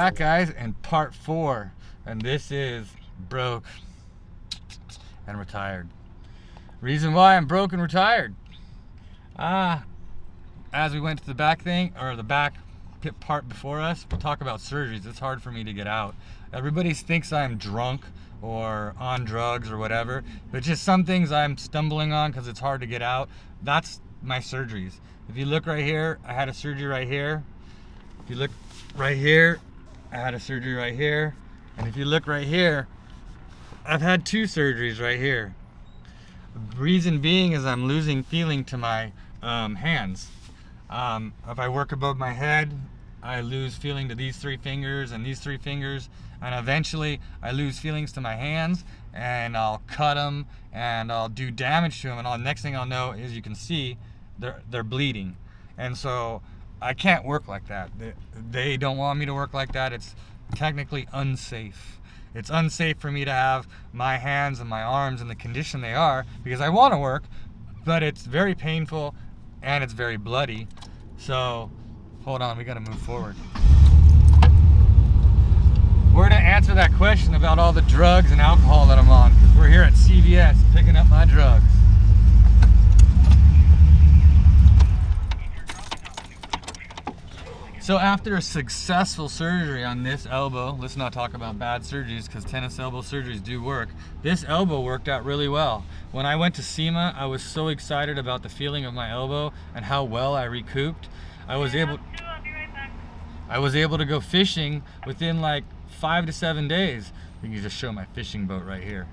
back, guys, in part 4, and this is broke and retired. Reason why I'm broke and retired. As we went to the back thing, or the back part before us, we'll talk about surgeries. It's hard for me to get out. Everybody thinks I'm drunk or on drugs or whatever, but just some things I'm stumbling on because it's hard to get out. That's my surgeries. If you look right here, I had a surgery right here. If you look right here, I had a surgery right here. And if you look right here, I've had 2 surgeries right here. The reason being is I'm losing feeling to my hands. If I work above my head, I lose feeling to these 3 fingers and these 3 fingers, and eventually I lose feelings to my hands, and I'll cut them and I'll do damage to them, and the next thing I'll know is, you can see they're bleeding. And so I can't work like that. They don't want me to work like that. It's technically unsafe. It's unsafe for me to have my hands and my arms in the condition they are, because I want to work, but it's very painful and it's very bloody. So hold on, we got to move forward. We're going to answer that question about all the drugs and alcohol that I'm on, because we're here at CVS picking up my drugs. So after a successful surgery on this elbow, let's not talk about bad surgeries because tennis elbow surgeries do work. This elbow worked out really well. When I went to SEMA, I was so excited about the feeling of my elbow and how well I recouped. I was able to go fishing within like 5 to 7 days. You can just show my fishing boat right here.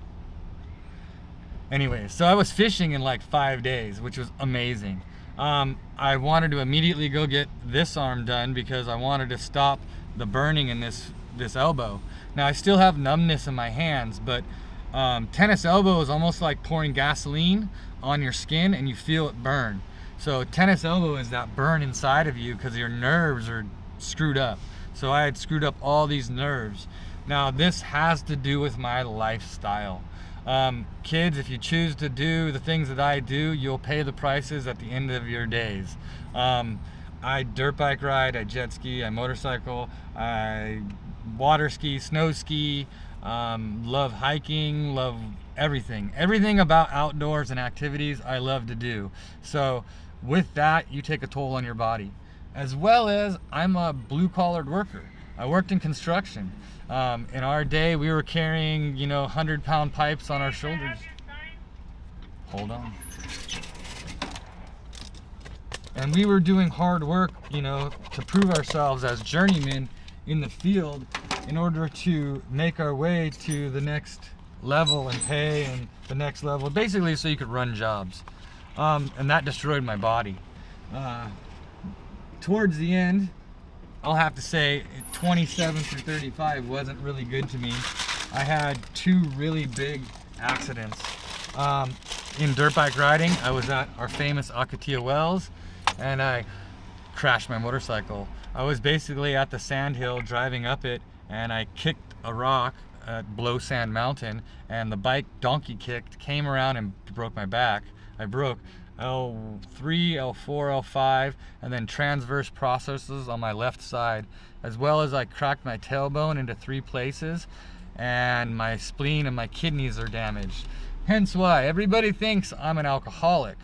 Anyway, so I was fishing in like 5 days, which was amazing. I wanted to immediately go get this arm done because I wanted to stop the burning in this elbow. Now I still have numbness in my hands, but tennis elbow is almost like pouring gasoline on your skin and you feel it burn. So tennis elbow is that burn inside of you because your nerves are screwed up. So I had screwed up all these nerves. Now this has to do with my lifestyle. Kids, if you choose to do the things that I do, you'll pay the prices at the end of your days. I dirt bike ride, I jet ski, I motorcycle, I water ski, snow ski, love hiking, love everything. Everything about outdoors and activities I love to do. So with that, you take a toll on your body. As well as I'm a blue-collared worker. I worked in construction. In our day, we were carrying, 100-pound pipes on our shoulders. Hold on. And we were doing hard work, to prove ourselves as journeymen in the field in order to make our way to the next level and pay and the next level, basically so you could run jobs. And that destroyed my body. Towards the end, I'll have to say 27 through 35 wasn't really good to me. I had 2 really big accidents. In dirt bike riding, I was at our famous Akatia Wells and I crashed my motorcycle. I was basically at the sand hill driving up it and I kicked a rock at Blow Sand Mountain, and the bike donkey kicked, came around and broke my back. I broke L3, L4, L5, and then transverse processes on my left side, as well as I cracked my tailbone into 3 places, and my spleen and my kidneys are damaged. Hence why everybody thinks I'm an alcoholic.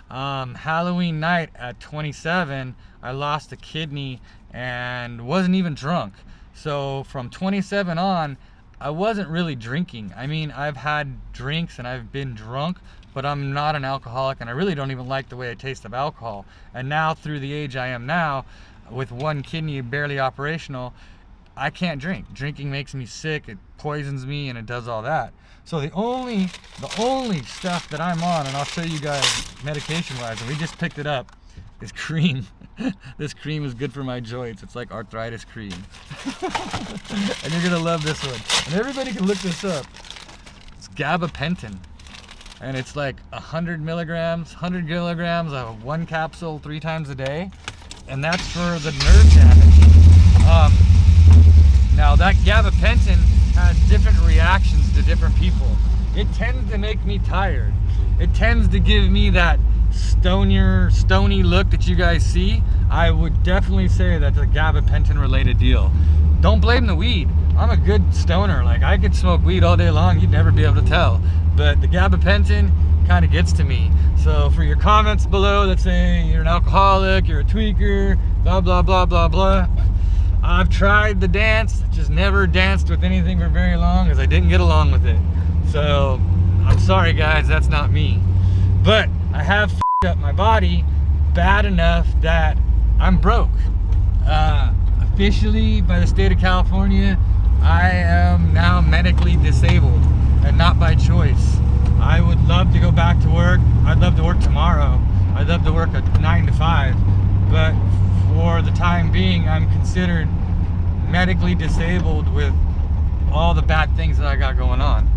Halloween night at 27, I lost a kidney and wasn't even drunk. So from 27 on, I wasn't really drinking. I mean, I've had drinks and I've been drunk, but I'm not an alcoholic, and I really don't even like the way I taste of alcohol. And now, through the age I am now, with 1 kidney barely operational, I can't drink. Drinking makes me sick, it poisons me, and it does all that. So the only stuff that I'm on, and I'll show you guys medication-wise, and we just picked it up, is cream. This cream is good for my joints. It's like arthritis cream. And you're gonna love this one. And everybody can look this up. It's gabapentin. And it's like 100 kilograms of 1 capsule 3 times a day. And that's for the nerve damage. Now that gabapentin has different reactions to different people. It tends to make me tired. It tends to give me that stony look that you guys see. I would definitely say that's a gabapentin related deal. don't blame the weed. I'm a good stoner. Like, I could smoke weed all day long. You'd never be able to tell. But the gabapentin kind of gets to me. So for your comments below that say you're an alcoholic, you're a tweaker, blah, blah, blah, blah, blah. I've tried the dance, just never danced with anything for very long because I didn't get along with it. So I'm sorry guys, that's not me. But I have f***ed up my body bad enough that I'm broke. Officially by the state of California, I am now medically disabled, and not by choice. I would love to go back to work. I'd love to work tomorrow. I'd love to work a 9 to 5, but for the time being, I'm considered medically disabled with all the bad things that I got going on.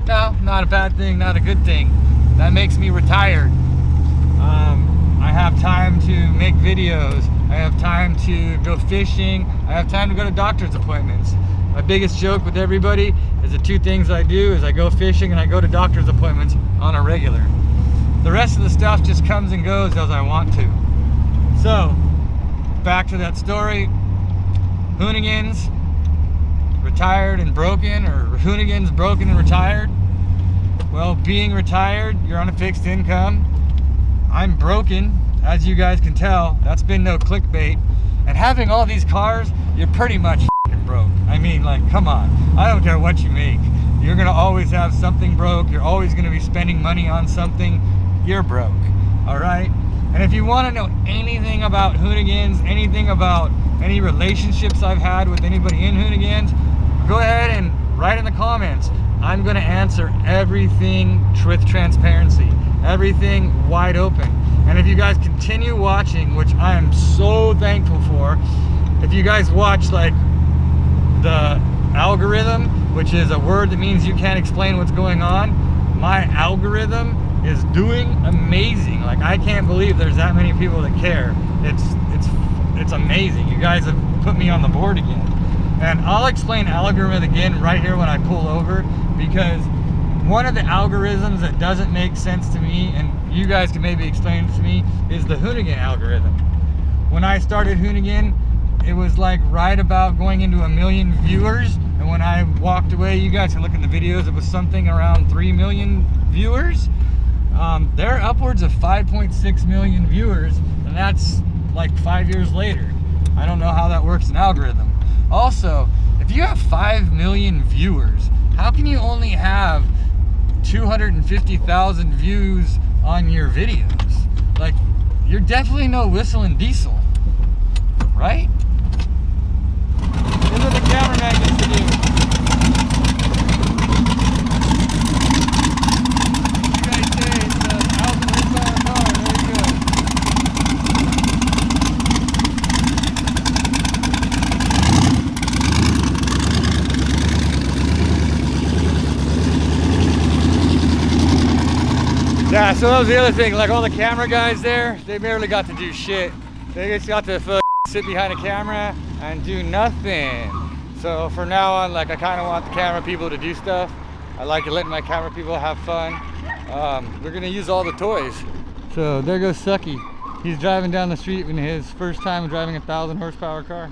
No, not a bad thing, not a good thing. That makes me retired. I have time to make videos. I have time to go fishing. I have time to go to doctor's appointments. My biggest joke with everybody is the two things I do is I go fishing and I go to doctor's appointments on a regular. The rest of the stuff just comes and goes as I want to. So, back to that story. Hoonigans, retired and broken, or Hoonigans, broken and retired. Well, being retired, you're on a fixed income. I'm broken, as you guys can tell. That's been no clickbait. And having all these cars, you're pretty much f***ing broke. I mean, like, come on. I don't care what you make. You're gonna always have something broke. You're always gonna be spending money on something. You're broke, all right? And if you wanna know anything about Hoonigans, anything about any relationships I've had with anybody in Hoonigans, go ahead and write in the comments. I'm gonna answer everything with transparency, everything wide open. And if you guys continue watching, which I am so thankful for, if you guys watch like the algorithm, which is a word that means you can't explain what's going on, my algorithm is doing amazing. Like, I can't believe there's that many people that care. It's amazing. You guys have put me on the board again. And I'll explain algorithm again right here when I pull over, because one of the algorithms that doesn't make sense to me, and you guys can maybe explain it to me, is the Hoonigan algorithm. When I started Hoonigan, it was like right about going into 1 million viewers, and when I walked away, you guys can look in the videos, it was something around 3 million viewers. They're upwards of 5.6 million viewers, and that's like 5 years later. I don't know how that works in algorithm. Also, if you have 5 million viewers, how can you only have 250,000 views on your videos? Like, you're definitely no Whistling Diesel, right? This is what the cameraman gets to do. You guys say it's 1,000 horsepower car. There you go. Yeah, so that was the other thing. Like, all the camera guys there, they barely got to do shit. They just got to sit behind a camera and do nothing. So from now on, like, I kind of want the camera people to do stuff. I like letting my camera people have fun. We're gonna use all the toys. So there goes Sucky. He's driving down the street in his first time driving a 1,000 horsepower car.